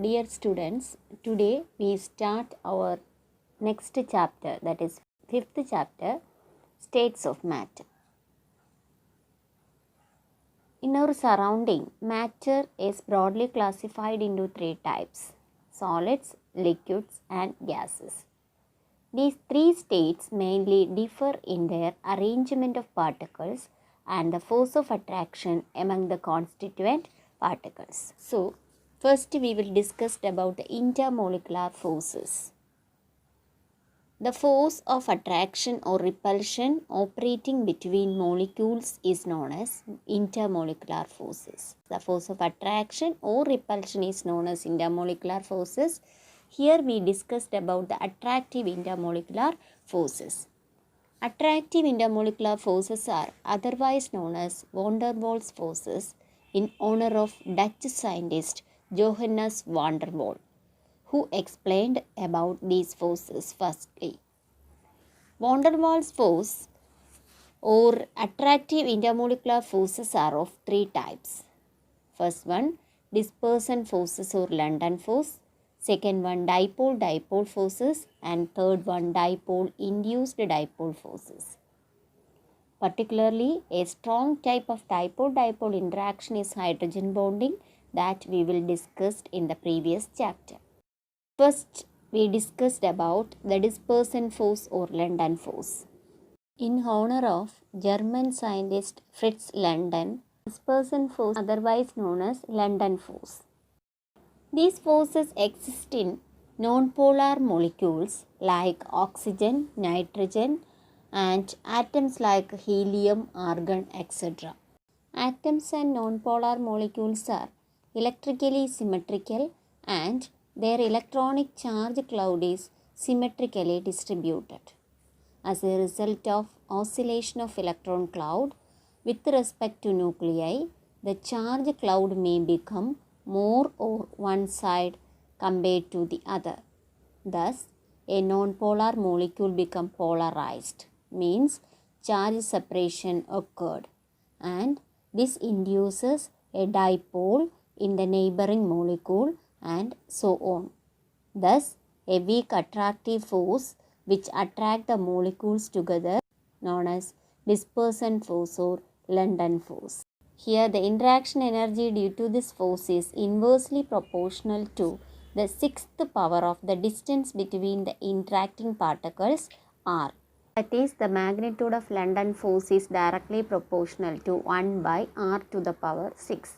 Dear students, today we start our next chapter, that is fifth chapter, States of Matter. In our surrounding, matter is broadly classified into three types: solids, liquids and gases. These three states mainly differ in their arrangement of particles and the force of attraction among the constituent particles. So, first we will discuss about the intermolecular forces. The force of attraction or repulsion operating between molecules is known as intermolecular forces. The force of attraction or repulsion is known as intermolecular forces. Here we discussed about the attractive intermolecular forces. Attractive intermolecular forces are otherwise known as van der Waals forces in honor of Dutch scientist Johannes van der Waal, who explained about these forces firstly. Van der Waals force or attractive intermolecular forces are of three types. First one, dispersion forces or London force. Second one, dipole-dipole forces, and third one, dipole-induced dipole forces. Particularly, a strong type of dipole-dipole interaction is hydrogen bonding that we will discuss in the previous chapter. First, we discussed about the dispersion force or London force. In honor of German scientist Fritz London, dispersion force otherwise known as London force. These forces exist in nonpolar molecules like oxygen, nitrogen, and atoms like helium, argon, etc. Atoms and nonpolar molecules are electrically symmetrical and their electronic charge cloud is symmetrically distributed. As a result of oscillation of electron cloud with respect to nuclei, the charge cloud may become more or one side compared to the other. Thus, a nonpolar molecule become polarized, means charge separation occurred, and this induces a dipole in the neighboring molecule and so on. Thus, a weak attractive force which attract the molecules together known as dispersion force or London force. Here the interaction energy due to this force is inversely proportional to the sixth power of the distance between the interacting particles r. That is, the magnitude of London force is directly proportional to 1 by r to the power 6.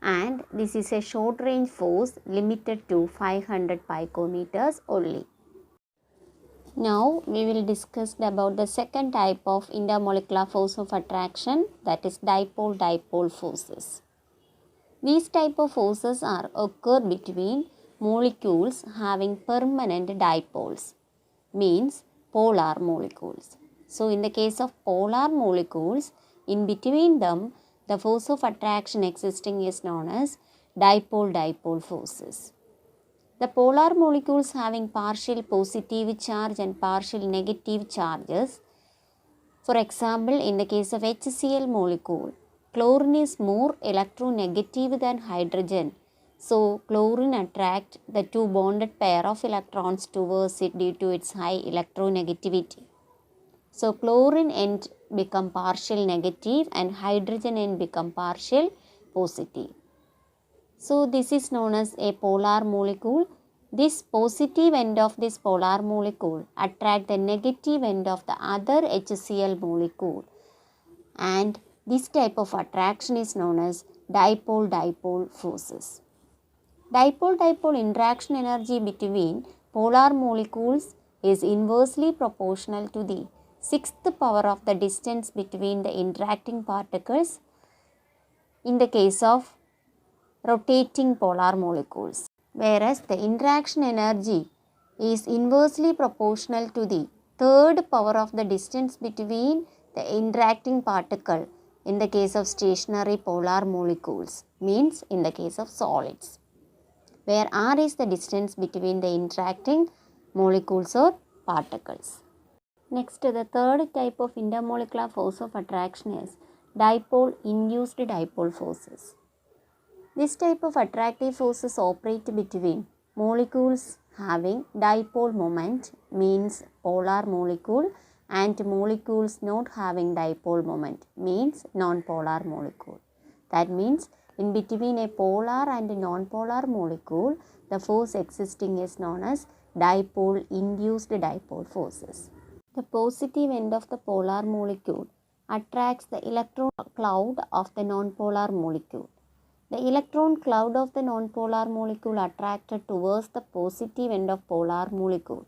And this is a short range force limited to 500 picometers only. Now we will discuss about the second type of intermolecular force of attraction, that is dipole-dipole forces. These type of forces are occur between molecules having permanent dipoles, means polar molecules. So in the case of polar molecules, in between them the force of attraction existing is known as dipole-dipole forces. The polar molecules having partial positive charge and partial negative charges. For example, in the case of HCl molecule, chlorine is more electronegative than hydrogen. So, chlorine attracts the two bonded pair of electrons towards it due to its high electronegativity. So, chlorine end become partial negative and hydrogen end become partial positive. So, this is known as a polar molecule. This positive end of this polar molecule attract the negative end of the other HCl molecule, and this type of attraction is known as dipole-dipole forces. Dipole-dipole interaction energy between polar molecules is inversely proportional to the sixth power of the distance between the interacting particles in the case of rotating polar molecules, whereas the interaction energy is inversely proportional to the third power of the distance between the interacting particle in the case of stationary polar molecules, means in the case of solids, where r is the distance between the interacting molecules or particles. Next, the third type of intermolecular force of attraction is dipole-induced dipole forces. This type of attractive forces operate between molecules having dipole moment, means polar molecule, and molecules not having dipole moment, means non-polar molecule. That means in between a polar and a non-polar molecule, the force existing is known as dipole-induced dipole forces. The positive end of the polar molecule attracts the electron cloud of the non-polar molecule. The electron cloud of the non-polar molecule attracted towards the positive end of polar molecule.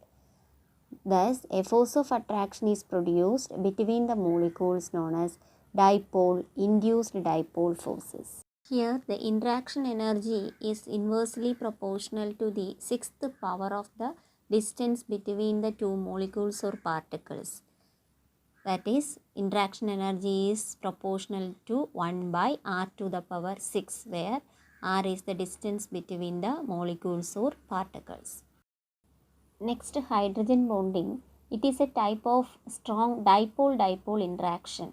Thus, a force of attraction is produced between the molecules known as dipole-induced dipole forces. Here, the interaction energy is inversely proportional to the sixth power of the distance between the two molecules or particles. That is, interaction energy is proportional to 1 by r to the power 6, where r is the distance between the molecules or particles. Next, hydrogen bonding. It is a type of strong dipole-dipole interaction.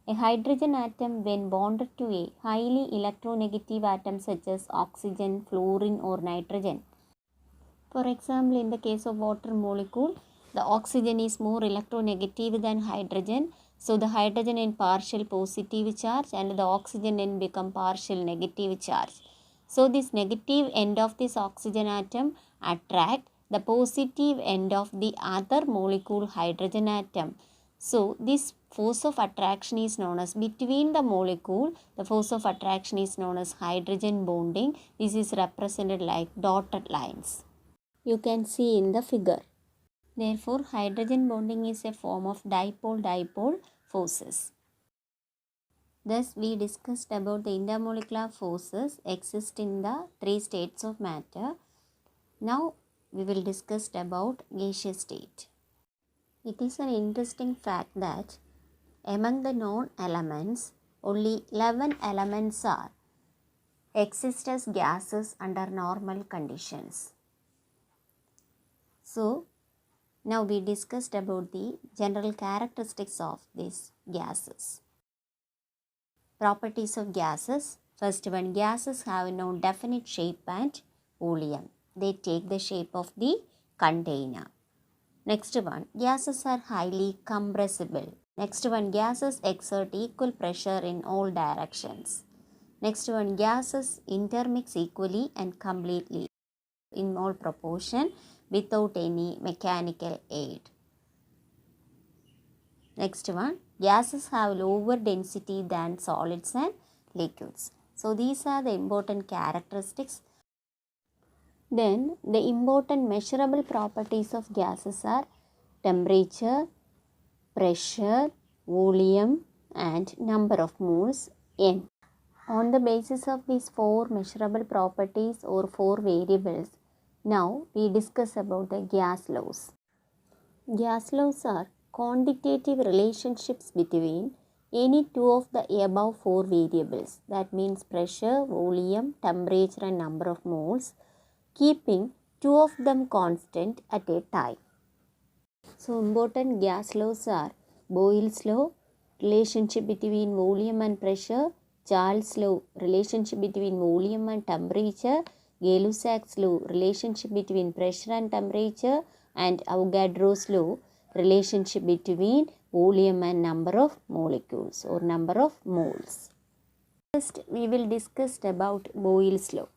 A hydrogen atom, when bonded to a highly electronegative atom such as oxygen, fluorine or nitrogen. For example, in the case of water molecule, the oxygen is more electronegative than hydrogen. So, the hydrogen in partial positive charge and the oxygen in become partial negative charge. So, this negative end of this oxygen atom attract the positive end of the other molecule hydrogen atom. So, this force of attraction is known as between the molecule. The force of attraction is known as hydrogen bonding. This is represented like dotted lines. You can see in the figure. Therefore, hydrogen bonding is a form of dipole-dipole forces. Thus, we discussed about the intermolecular forces exist in the three states of matter. Now, we will discuss about gaseous state. It is an interesting fact that among the known elements, only 11 elements exist as gases under normal conditions. So, now we discussed about the general characteristics of these gases. Properties of gases. First one, gases have no definite shape and volume. They take the shape of the container. Next one, gases are highly compressible. Next one, gases exert equal pressure in all directions. Next one, gases intermix equally and completely in all proportion without any mechanical aid. Next one, gases have lower density than solids and liquids. So, these are the important characteristics. Then, the important measurable properties of gases are temperature, pressure, volume and number of moles N. On the basis of these four measurable properties or four variables, now we discuss about the gas laws. Gas laws are quantitative relationships between any two of the above four variables, that means pressure, volume, temperature and number of moles, keeping two of them constant at a time. So, important gas laws are Boyle's law, relationship between volume and pressure, Charles' law, relationship between volume and temperature, Gay-Lussac's law, relationship between pressure and temperature, and Avogadro's law, relationship between volume and number of molecules or number of moles. First, we will discuss about Boyle's law.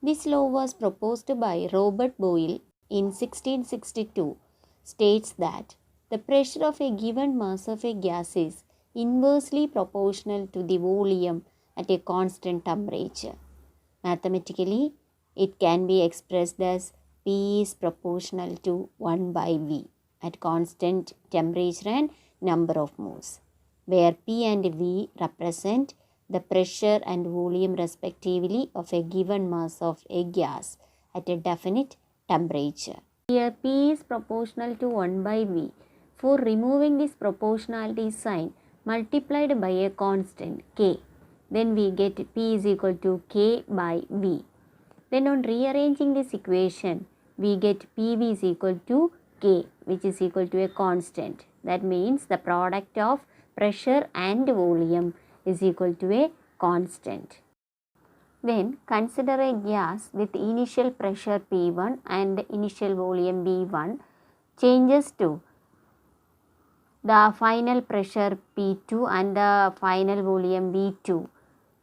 This law was proposed by Robert Boyle in 1662, states that the pressure of a given mass of a gas is inversely proportional to the volume at a constant temperature. Mathematically, it can be expressed as P is proportional to 1 by V at constant temperature and number of moles, where P and V represent the pressure and volume respectively of a given mass of a gas at a definite temperature. Here P is proportional to 1 by V. For removing this proportionality sign multiplied by a constant K, then we get P is equal to K by V. Then on rearranging this equation, we get PV is equal to K, which is equal to a constant. That means the product of pressure and volume is equal to a constant. Then consider a gas with initial pressure P1 and initial volume V1 changes to the final pressure P2 and the final volume V2.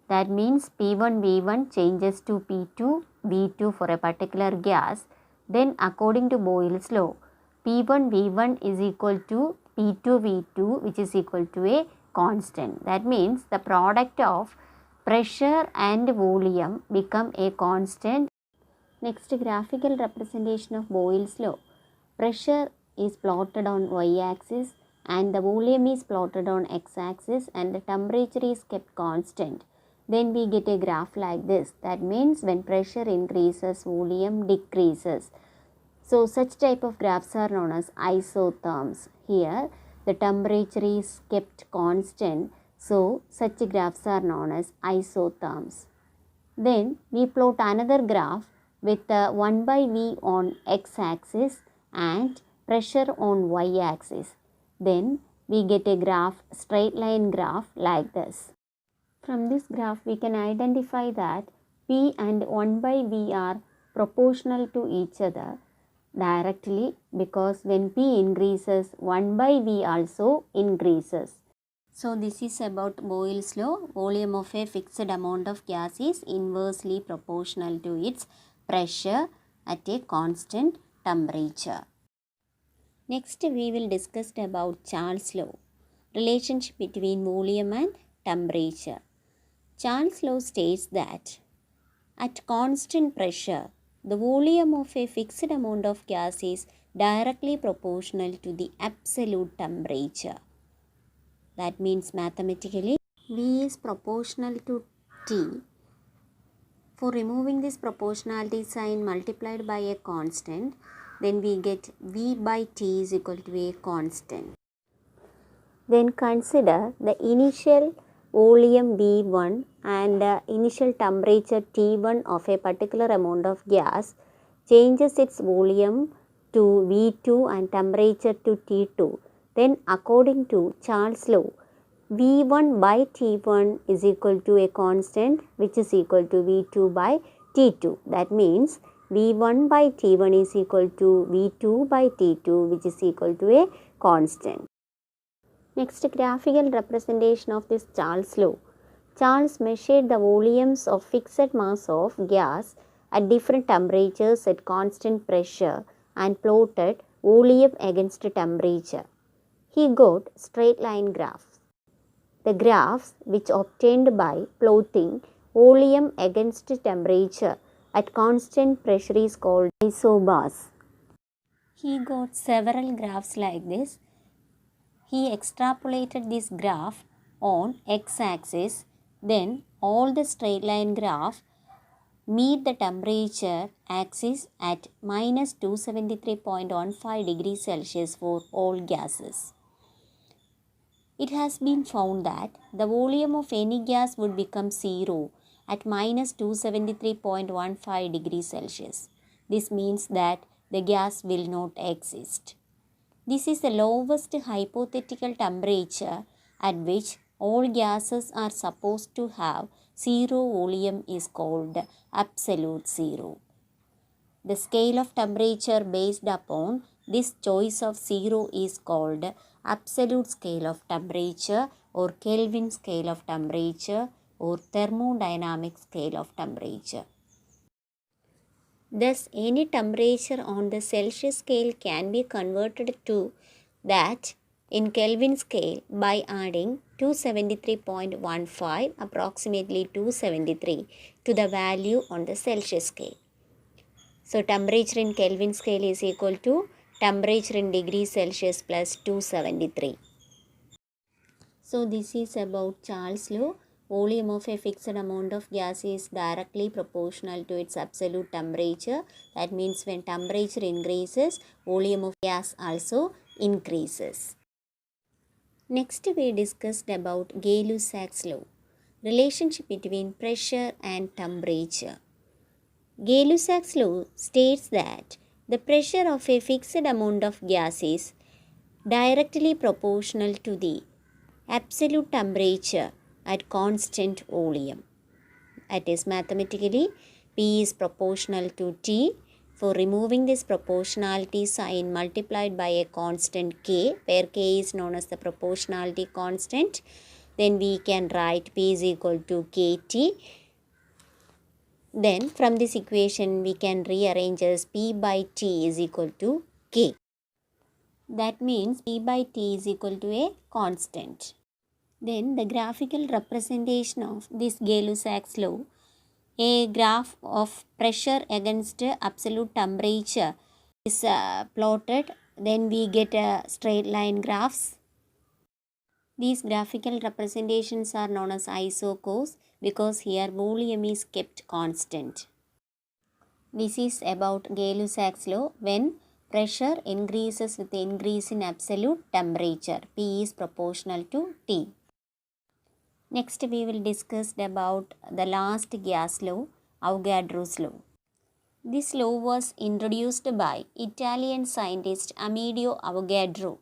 That means P1 V1 changes to P2 V2 for a particular gas. Then according to Boyle's law, P1 V1 is equal to P2 V2, which is equal to a constant. That means the product of pressure and volume become a constant. Next, graphical representation of Boyle's law. Pressure is plotted on y-axis and the volume is plotted on x-axis and the temperature is kept constant. Then we get a graph like this. That means when pressure increases, volume decreases. So such type of graphs are known as isotherms. Here the temperature is kept constant. So such graphs are known as isotherms. Then we plot another graph with 1 by V on x-axis and pressure on y-axis. Then we get a graph, straight line graph like this. From this graph we can identify that P and 1 by V are proportional to each other directly, because when P increases, 1 by V also increases. So this is about Boyle's law. Volume of a fixed amount of gas is inversely proportional to its pressure at a constant temperature. Next we will discuss about Charles' law, relationship between volume and temperature. Charles' law states that at constant pressure, the volume of a fixed amount of gas is directly proportional to the absolute temperature. That means mathematically V is proportional to T. For removing this proportionality sign multiplied by a constant, then we get V by T is equal to a constant. Then consider the initial volume V1 and initial temperature T1 of a particular amount of gas changes its volume to V2 and temperature to T2. Then according to Charles' law, V1 by T1 is equal to a constant which is equal to V2 by T2. That means V1 by T1 is equal to V2 by T2, which is equal to a constant. Next, graphical representation of this Charles' law. Charles measured the volumes of fixed mass of gas at different temperatures at constant pressure and plotted volume against temperature. He got straight line graphs. The graphs which obtained by plotting volume against temperature at constant pressure is called isobars. He got several graphs like this. He extrapolated this graph on x-axis, then all the straight line graph meet the temperature axis at minus 273.15 degrees Celsius for all gases. It has been found that the volume of any gas would become zero at minus 273.15 degrees Celsius. This means that the gas will not exist. This is the lowest hypothetical temperature at which all gases are supposed to have zero volume is called absolute zero. The scale of temperature based upon this choice of zero is called absolute scale of temperature or Kelvin scale of temperature or thermodynamic scale of temperature. Thus, any temperature on the Celsius scale can be converted to that in Kelvin scale by adding 273.15 approximately 273 to the value on the Celsius scale. So, temperature in Kelvin scale is equal to temperature in degrees Celsius plus 273. So, this is about Charles' law. Volume of a fixed amount of gas is directly proportional to its absolute temperature. That means when temperature increases, volume of gas also increases. Next, we discussed about Gay-Lussac's law, relationship between pressure and temperature. Gay-Lussac's law states that the pressure of a fixed amount of gas is directly proportional to the absolute temperature at constant volume. That is, mathematically, P is proportional to T. For removing this proportionality sign multiplied by a constant K, where K is known as the proportionality constant, then we can write P is equal to KT. Then from this equation we can rearrange as P by T is equal to K. That means P by T is equal to a constant. Then the graphical representation of this Gay-Lussac's law, a graph of pressure against absolute temperature is plotted. Then we get straight line graphs. These graphical representations are known as isocos because here volume is kept constant. This is about Gay-Lussac's law when pressure increases with the increase in absolute temperature. P is proportional to T. Next we will discuss about the last gas law, Avogadro's law. This law was introduced by Italian scientist Amedeo Avogadro.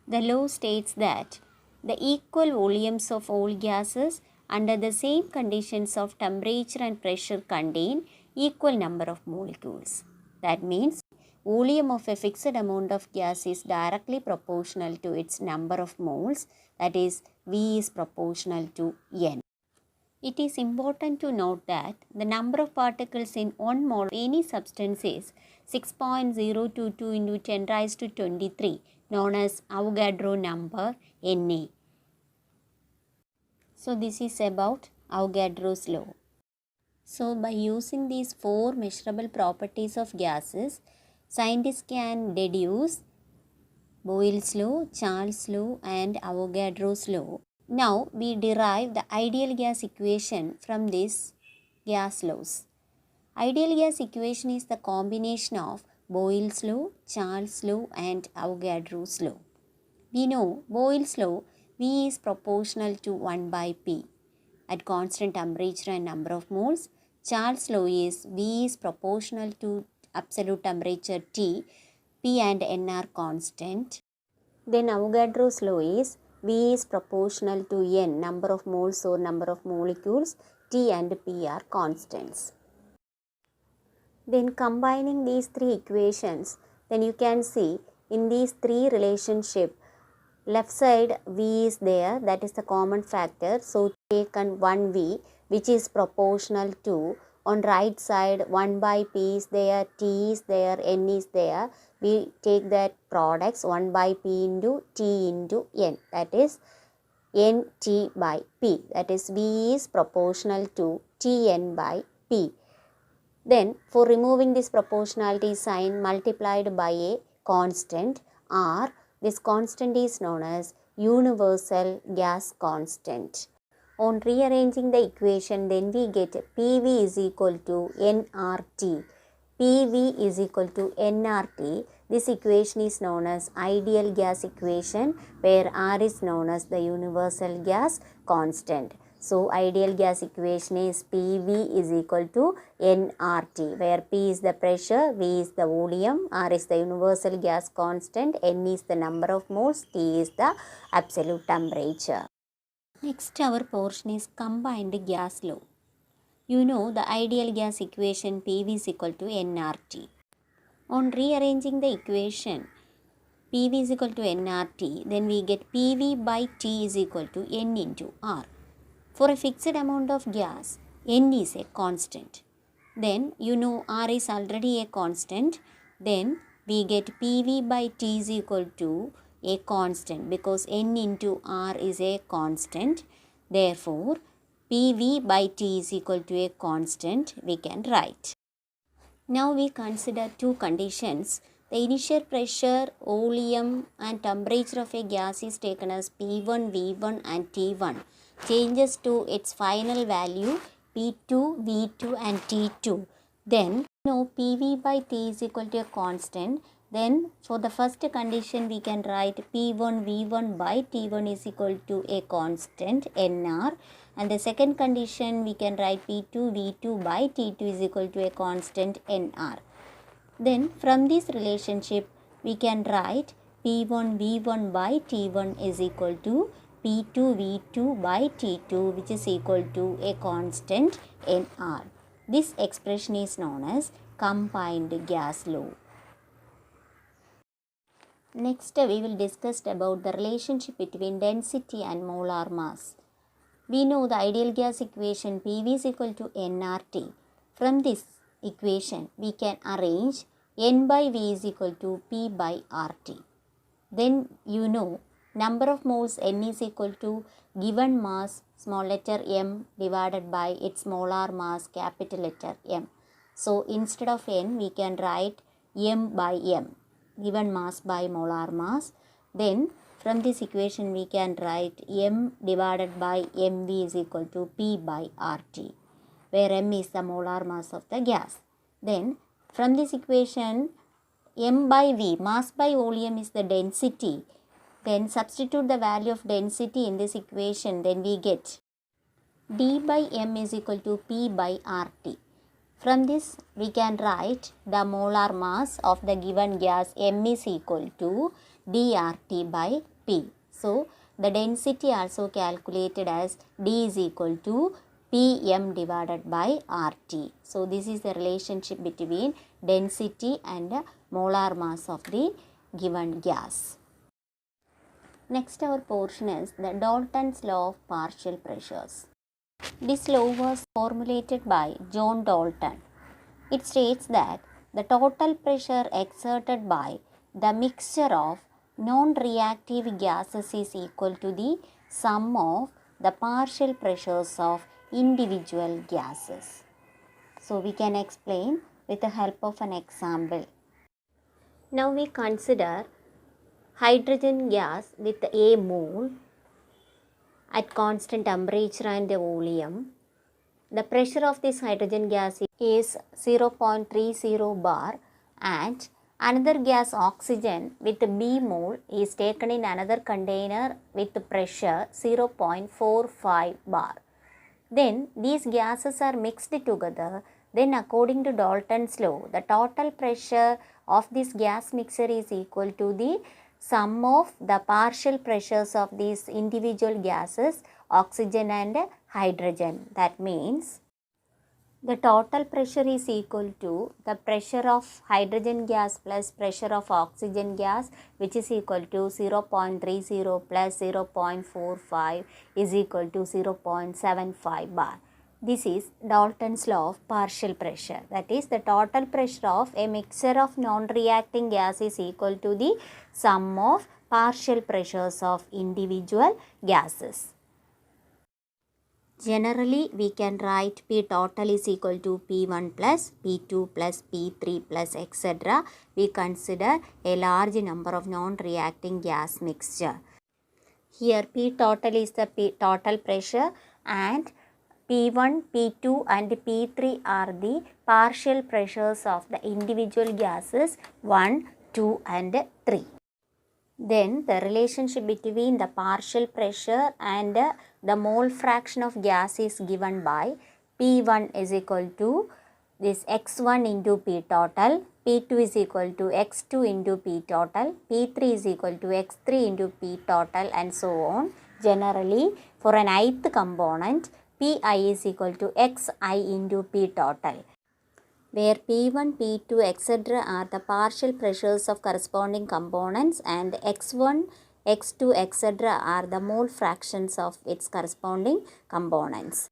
The law states that the equal volumes of all gases under the same conditions of temperature and pressure contain equal number of molecules. That means volume of a fixed amount of gas is directly proportional to its number of moles, that is, V is proportional to N. It is important to note that the number of particles in 1 mole of any substance is 6.022 into 10 raised to 23, known as Avogadro number Na. So this is about Avogadro's law. So by using these 4 measurable properties of gases, scientists can deduce Boyle's law, Charles' law and Avogadro's law. Now we derive the ideal gas equation from these gas laws. Ideal gas equation is the combination of Boyle's law, Charles' law and Avogadro's law. We know Boyle's law, V is proportional to 1 by P at constant temperature and number of moles. Charles' law is V is proportional to absolute temperature T, P and N are constant. Then Avogadro's law is V is proportional to N, number of moles or number of molecules, T and P are constants. Then combining these 3 equations, then you can see in these 3 relationship, left side V is there, that is the common factor. So taken 1 V which is proportional to, on right side 1 by P is there, T is there, N is there. We take that products 1 by P into T into N, that is NT by P, that is V is proportional to Tn by P. Then for removing this proportionality sign multiplied by a constant R, this constant is known as universal gas constant. On rearranging the equation, then we get PV is equal to nRT. PV is equal to nRT. This equation is known as ideal gas equation, where R is known as the universal gas constant. So ideal gas equation is PV is equal to nRT, where P is the pressure, V is the volume, R is the universal gas constant, N is the number of moles, T is the absolute temperature. Next our portion is combined gas law. You know the ideal gas equation PV is equal to nRT. On rearranging the equation PV is equal to nRT, then we get PV by T is equal to N into R. For a fixed amount of gas, N is a constant. Then you know R is already a constant. Then we get PV by T is equal to a constant because N into R is a constant. Therefore, PV by T is equal to a constant, we can write. Now we consider 2 conditions. The initial pressure, volume and temperature of a gas is taken as P1, V1 and T1. Changes to its final value P2, V2 and T2. Then PV by T is equal to a constant. Then for the first condition we can write P1 V1 by T1 is equal to a constant NR, and the second condition we can write P2 V2 by T2 is equal to a constant NR. Then from this relationship we can write P1 V1 by T1 is equal to P2 V2 by T2, which is equal to a constant Nr. This expression is known as combined gas law. Next, we will discuss about the relationship between density and molar mass. We know the ideal gas equation PV is equal to nRT. From this equation, we can arrange N by V is equal to P by RT. Then you know number of moles N is equal to given mass small letter m divided by its molar mass capital letter M. So instead of N, we can write m by m, given mass by molar mass. Then from this equation we can write m divided by mv is equal to P by RT, where m is the molar mass of the gas. Then from this equation m by v, mass by volume, is the density. Then substitute the value of density in this equation, then we get d by m is equal to P by RT. From this we can write the molar mass of the given gas m is equal to dRT by P. So the density also calculated as d is equal to Pm divided by RT. So this is the relationship between density and molar mass of the given gas. Next our portion is the Dalton's law of partial pressures. This law was formulated by John Dalton. It states that the total pressure exerted by the mixture of non-reactive gases is equal to the sum of the partial pressures of individual gases. So we can explain with the help of an example. Now we consider hydrogen gas with a mole at constant temperature and volume. The pressure of this hydrogen gas is 0.30 bar, and another gas oxygen with B mole is taken in another container with pressure 0.45 bar. Then these gases are mixed together. Then according to Dalton's law, the total pressure of this gas mixture is equal to the sum of the partial pressures of these individual gases, oxygen and hydrogen. That means the total pressure is equal to the pressure of hydrogen gas plus pressure of oxygen gas, which is equal to 0.30 plus 0.45 is equal to 0.75 bar. This is Dalton's law of partial pressure. That is, the total pressure of a mixture of non-reacting gas is equal to the sum of partial pressures of individual gases. Generally, we can write P total is equal to P1 plus P2 plus P3 plus etc. We consider a large number of non-reacting gas mixture. Here P total is the total pressure, and P1, P2 and P3 are the partial pressures of the individual gases 1, 2 and 3. Then the relationship between the partial pressure and the mole fraction of gas is given by P1 is equal to this x1 into P total, P2 is equal to x2 into P total, P3 is equal to x3 into P total and so on. Generally, for an ith component, Pi is equal to xi into P total, where P1, P2 etc. are the partial pressures of corresponding components and x1, x2 etc. are the mole fractions of its corresponding components.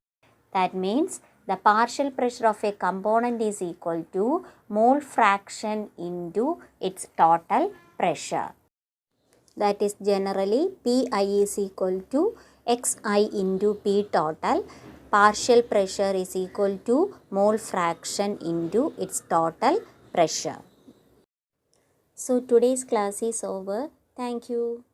That means the partial pressure of a component is equal to mole fraction into its total pressure. That is, generally Pi is equal to xi into P total. Partial pressure is equal to mole fraction into its total pressure. So today's class is over. Thank you.